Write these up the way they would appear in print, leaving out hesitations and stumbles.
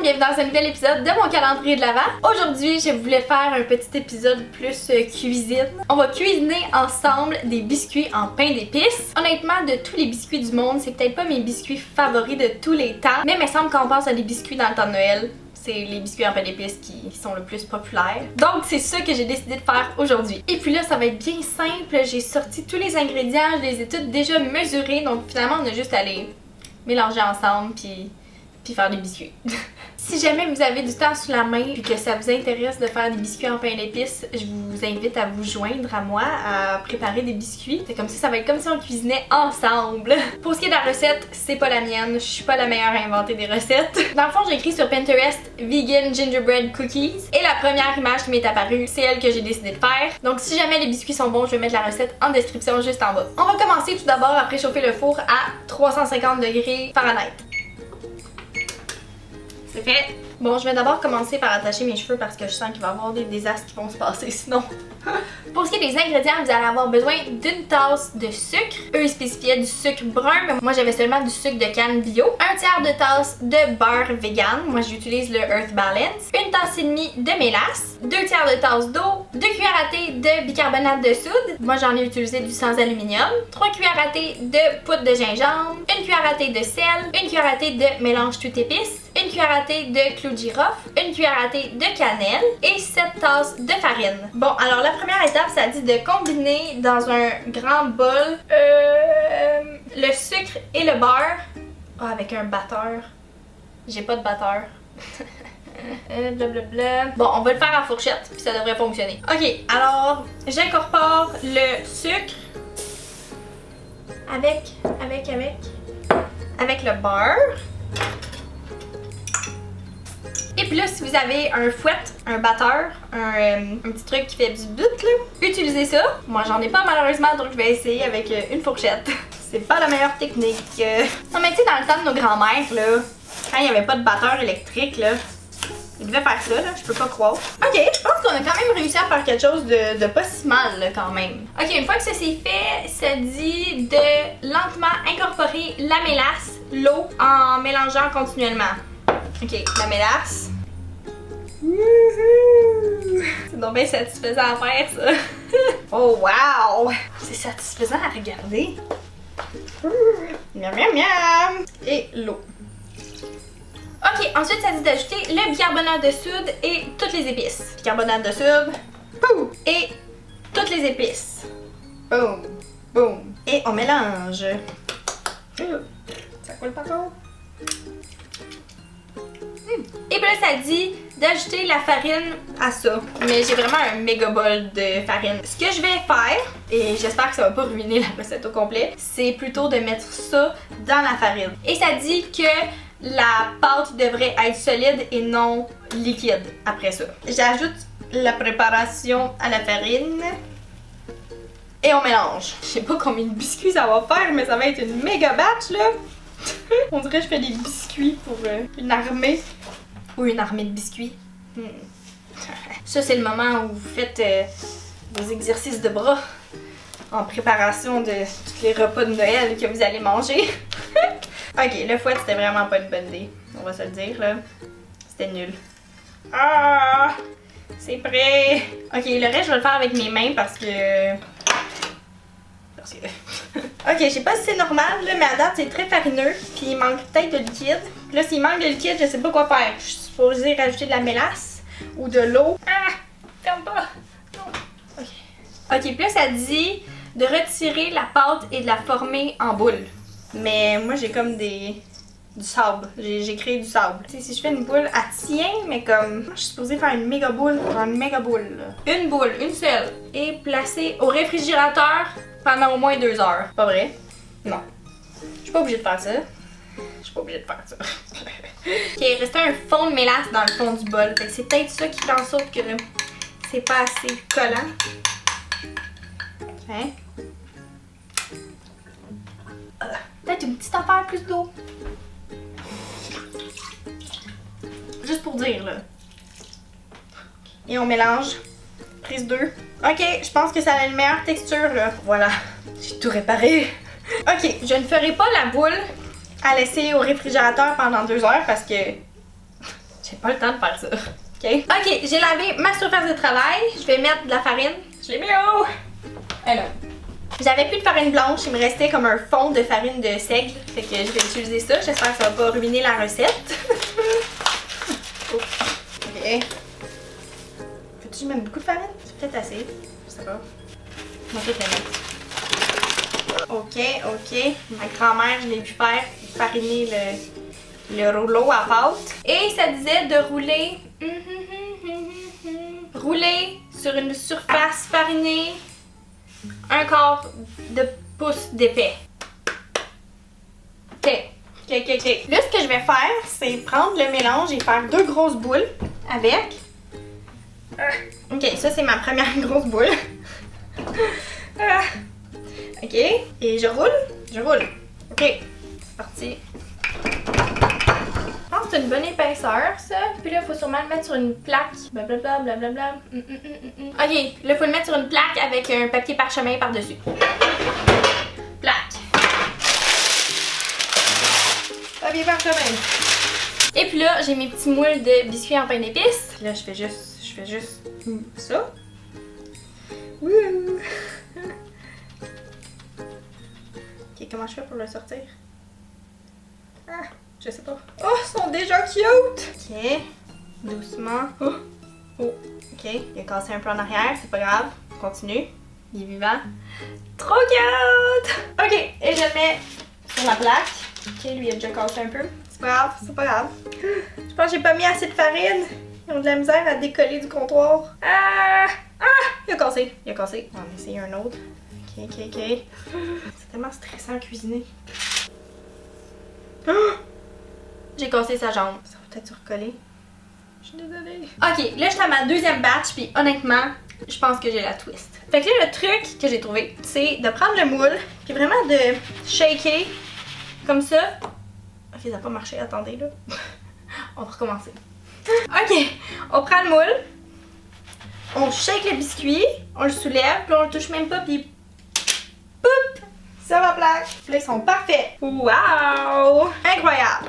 bienvenue dans un nouvel épisode de mon calendrier de l'Avent. Aujourd'hui, je voulais faire un petit épisode plus cuisine. On va cuisiner ensemble des biscuits en pain d'épices. Honnêtement, de tous les biscuits du monde, c'est peut-être pas mes biscuits favoris de tous les temps, mais il me semble qu'on pense à des biscuits dans le temps de Noël. C'est les biscuits en pain d'épices qui sont le plus populaires. Donc c'est ça que j'ai décidé de faire aujourd'hui. Et puis là, ça va être bien simple. J'ai sorti tous les ingrédients, je les ai tous déjà mesurés. Donc finalement, on a juste à les mélanger ensemble puis faire des biscuits. Si jamais vous avez du temps sous la main et que ça vous intéresse de faire des biscuits en pain d'épices, je vous invite à vous joindre à moi à préparer des biscuits. C'est comme ça va être comme si on cuisinait ensemble. Pour ce qui est de la recette, c'est pas la mienne. Je suis pas la meilleure à inventer des recettes. Dans le fond, j'ai écrit sur Pinterest Vegan Gingerbread Cookies et la première image qui m'est apparue, c'est elle que j'ai décidé de faire. Donc si jamais les biscuits sont bons, je vais mettre la recette en description juste en bas. On va commencer tout d'abord à préchauffer le four à 350 degrés Fahrenheit. C'est fait. Bon, je vais d'abord commencer par attacher mes cheveux parce que je sens qu'il va y avoir des désastres qui vont se passer sinon. Pour ce qui est des ingrédients, vous allez avoir besoin d'une tasse de sucre. Eux, ils spécifiaient du sucre brun, mais moi j'avais seulement du sucre de canne bio. Un tiers de tasse de beurre vegan. Moi j'utilise le Earth Balance. Une tasse et demie de mélasse. 2 tiers de tasse d'eau. 2 cuillères à thé de bicarbonate de soude. Moi j'en ai utilisé du sans aluminium. 3 cuillères à thé de poudre de gingembre. 1 cuillère à thé de sel. 1 cuillère à thé de mélange tout épice. 1 cuillère à thé de clou de girofle, 1 cuillère à thé de cannelle et 7 tasses de farine. Bon, alors la première étape, ça dit de combiner dans un grand bol le sucre et le beurre. Ah, avec un batteur. J'ai pas de batteur. Blablabla. Bon, on va le faire à fourchette, puis ça devrait fonctionner. Ok, alors j'incorpore le sucre avec le beurre. Et puis là, si vous avez un fouet, un batteur, un petit truc qui fait du but là, utilisez ça. Moi, j'en ai pas malheureusement, donc je vais essayer avec une fourchette. C'est pas la meilleure technique. Non, mais tu sais, dans le temps de nos grands-mères, là, quand il n'y avait pas de batteur électrique, là, ils devaient faire ça, là, je peux pas croire. Ok, je pense qu'on a quand même réussi à faire quelque chose de pas si mal, là, quand même. Ok, une fois que ça c'est fait, ça dit de lentement incorporer la mélasse, l'eau, en mélangeant continuellement. Ok, la mélasse. C'est donc bien satisfaisant à faire, ça. Oh, wow! C'est satisfaisant à regarder. Miam, miam, miam! Et l'eau. Ok, ensuite, ça dit d'ajouter le bicarbonate de soude et toutes les épices. Bicarbonate de soude. Boum! Et toutes les épices. Boum! Boum! Et on mélange. Ça coule pas trop. Et puis là, ça dit d'ajouter la farine à ça. Mais j'ai vraiment un méga bol de farine. Ce que je vais faire, et j'espère que ça va pas ruiner la recette au complet, c'est plutôt de mettre ça dans la farine. Et ça dit que la pâte devrait être solide et non liquide après ça. J'ajoute la préparation à la farine. Et on mélange. Je sais pas combien de biscuits ça va faire, mais ça va être une méga batch là. On dirait que je fais des biscuits pour une armée. Ou une armée de biscuits. Ça, c'est le moment où vous faites vos exercices de bras en préparation de tous les repas de Noël que vous allez manger. Ok, le fouet, c'était vraiment pas une bonne idée. On va se le dire, là. C'était nul. Ah! C'est prêt! Ok, le reste, je vais le faire avec mes mains parce que... Ok, je sais pas si c'est normal, là, mais à date, c'est très farineux. Puis il manque peut-être de liquide. Puis là, s'il manque de liquide, je sais pas quoi faire. Je suis supposée rajouter de la mélasse ou de l'eau. Ah! Ferme pas! Non. Ok. Ok, puis là, ça dit de retirer la pâte et de la former en boule. Mais moi, j'ai comme du sable. J'ai créé du sable. Tu sais, si je fais une boule, elle tient, mais comme... Je suis supposée faire une méga boule. Une méga boule, là. Une boule, une seule. Et placer au réfrigérateur pendant au moins 2 heures. Pas vrai? Non. Je suis pas obligée de faire ça. Je suis pas obligée de faire ça. Ok, il restait un fond de mélasse dans le fond du bol. Fait que c'est peut-être ça qui fait en sorte que c'est pas assez collant. Hein? Peut-être une petite affaire plus d'eau. Juste pour dire, là. Et on mélange. Prise 2. Ok, je pense que ça a une meilleure texture, là. Voilà. J'ai tout réparé. Ok, je ne ferai pas la boule à laisser au réfrigérateur pendant 2 heures parce que J'ai pas le temps de faire ça. OK? OK, j'ai lavé ma surface de travail. Je vais mettre de la farine. Je l'ai mis haut. Alors. J'avais plus de farine blanche, il me restait comme un fond de farine de seigle. Fait que je vais utiliser ça. J'espère que ça va pas ruiner la recette. Oh. Ok. Faut-tu que je mette beaucoup de farine? C'est peut-être assez. Je sais pas. Je vais tout la mettre. Ok. Ma grand-mère, je l'ai vu faire fariner le rouleau à pâte. Et ça disait de rouler. Rouler sur une surface farinée. Un quart de pouce d'épais. Ok. Là, ce que je vais faire, c'est prendre le mélange et faire 2 grosses boules avec. Ok, ça c'est ma première grosse boule. Ok, et je roule. Ok, c'est parti. Je pense que c'est une bonne épaisseur, ça. Puis là, il faut sûrement le mettre sur une plaque. Blablabla. Ok, là, il faut le mettre sur une plaque avec un papier parchemin par-dessus. Plaque. Papier parchemin. Et puis là, j'ai mes petits moules de biscuits en pain d'épices. Là, je fais juste ça. Wouh! Ok, comment je fais pour le sortir? Ah, je sais pas. Oh, ils sont déjà cute! Ok, doucement. Oh, ok, il a cassé un peu en arrière, c'est pas grave. On continue. Il est vivant. Trop cute! Ok, et je le mets sur la plaque. Ok, lui il a déjà cassé un peu. C'est pas grave. Je pense que j'ai pas mis assez de farine. Ils ont de la misère à décoller du comptoir. Il a cassé. On va en essayer un autre. Ok. C'est tellement stressant à cuisiner. J'ai cassé sa jambe. Ça va peut-être se recoller. Je suis désolée. Ok, là je suis à ma deuxième batch, puis honnêtement, je pense que j'ai la twist. Fait que là, le truc que j'ai trouvé, c'est de prendre le moule, puis vraiment de shaker comme ça. Ok, ça n'a pas marché, attendez là. On va recommencer. Ok, on prend le moule, on shake le biscuit, on le soulève, puis on le touche même pas, puis poup, ça va plaque. Puis là, ils sont parfaits. Wow! Incroyable!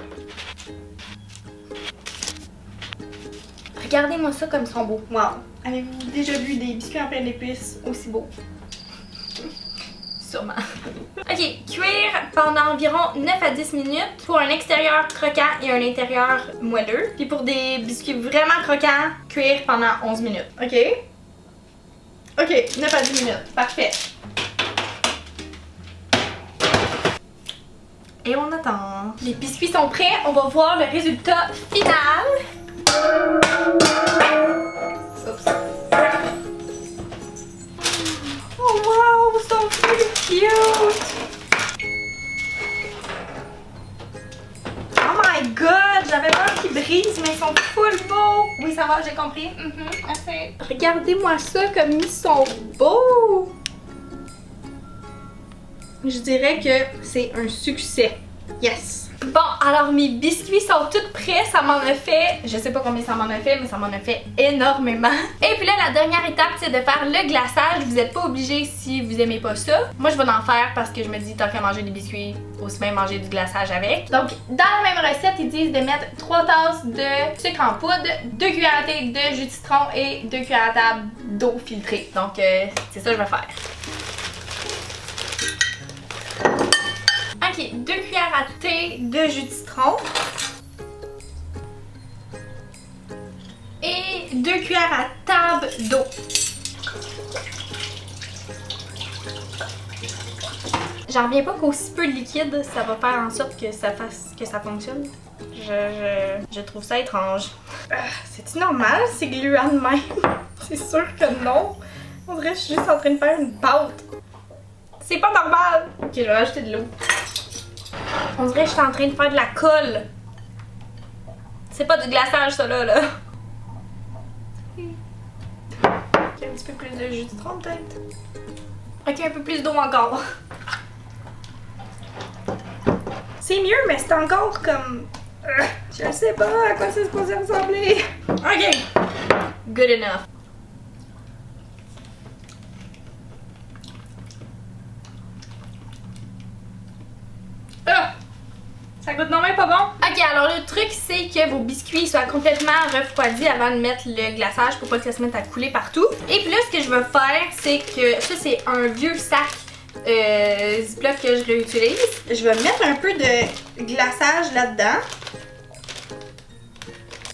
Regardez-moi ça comme ils sont beaux. Wow! Avez-vous déjà vu des biscuits en pain d'épices aussi beaux? Sûrement. Ok, cuire pendant environ 9 à 10 minutes pour un extérieur croquant et un intérieur moelleux. Puis pour des biscuits vraiment croquants, cuire pendant 11 minutes. Ok? Ok, 9 à 10 minutes. Parfait. Et on attend. Les biscuits sont prêts. On va voir le résultat final. Oups. Oh wow, so cute! Oh my god, j'avais peur qu'ils brisent, mais ils sont full beaux! Oui, ça va, j'ai compris. Assez. Regardez-moi ça comme ils sont beaux! Je dirais que c'est un succès. Yes! Bon, alors mes biscuits sont tous prêts, ça m'en a fait, je sais pas combien ça m'en a fait, mais ça m'en a fait énormément. Et puis là, la dernière étape, c'est de faire le glaçage. Vous êtes pas obligés si vous aimez pas ça. Moi, je vais en faire parce que je me dis, tant qu'à manger des biscuits, aussi bien manger du glaçage avec. Donc, dans la même recette, ils disent de mettre 3 tasses de sucre en poudre, 2 cuillères à thé de jus de citron et 2 cuillères à table d'eau filtrée. Donc, c'est ça que je vais faire. Ok, 2 cuillères à thé de jus de citron. Et 2 cuillères à table d'eau. J'en reviens pas qu'aussi peu de liquide, ça va faire en sorte que ça fonctionne. Je trouve ça étrange. C'est-tu normal, c'est gluant de même? C'est sûr que non. On dirait que je suis juste en train de faire une pâte. C'est pas normal! Ok, je vais rajouter de l'eau. On dirait que je suis en train de faire de la colle. C'est pas du glaçage, ça là. Ok, un petit peu plus de jus de citron peut-être. Ok, un peu plus d'eau encore. C'est mieux, mais c'est encore comme... je sais pas à quoi c'est supposé ressembler. Ok. Good enough. Ça goûte non même pas bon. Ok, alors le truc c'est que vos biscuits soient complètement refroidis avant de mettre le glaçage pour pas que ça se mette à couler partout. Et puis là, ce que je vais faire, c'est que ça c'est un vieux sac Ziploc que je réutilise. Je vais mettre un peu de glaçage là-dedans.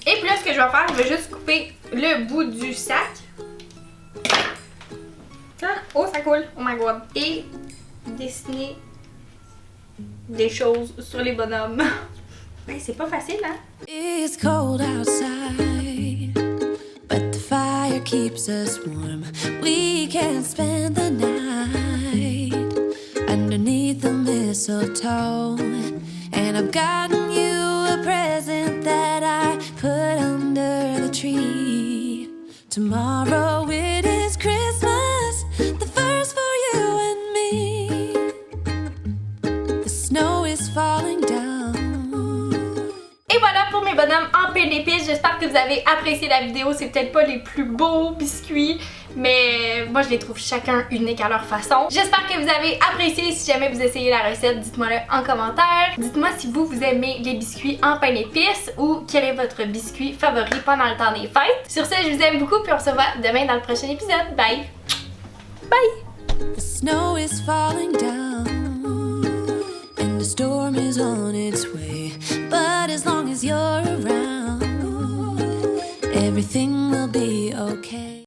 Et puis là, ce que je vais faire, je vais juste couper le bout du sac. Ah, oh, ça coule. Oh my god. Et dessiner des choses sur les bonhommes. Ben, c'est pas facile, hein? It's cold outside, but the fire keeps us warm. We can spend the night underneath the mistletoe. And I've gotten you a present that I put under the tree. Tomorrow it is Christmas, the first for you and me. The snow is falling down. Et voilà pour mes bonhommes en pain d'épices. J'espère que vous avez apprécié la vidéo. C'est peut-être pas les plus beaux biscuits, mais moi je les trouve chacun uniques à leur façon. J'espère que vous avez apprécié. Si jamais vous essayez la recette, dites-moi-le en commentaire. Dites-moi si vous aimez les biscuits en pain d'épices ou quel est votre biscuit favori pendant le temps des fêtes. Sur ce, je vous aime beaucoup puis on se revoit demain dans le prochain épisode. Bye! Bye! The snow is falling down and the storm is on its way. But as long as you're around, everything will be okay.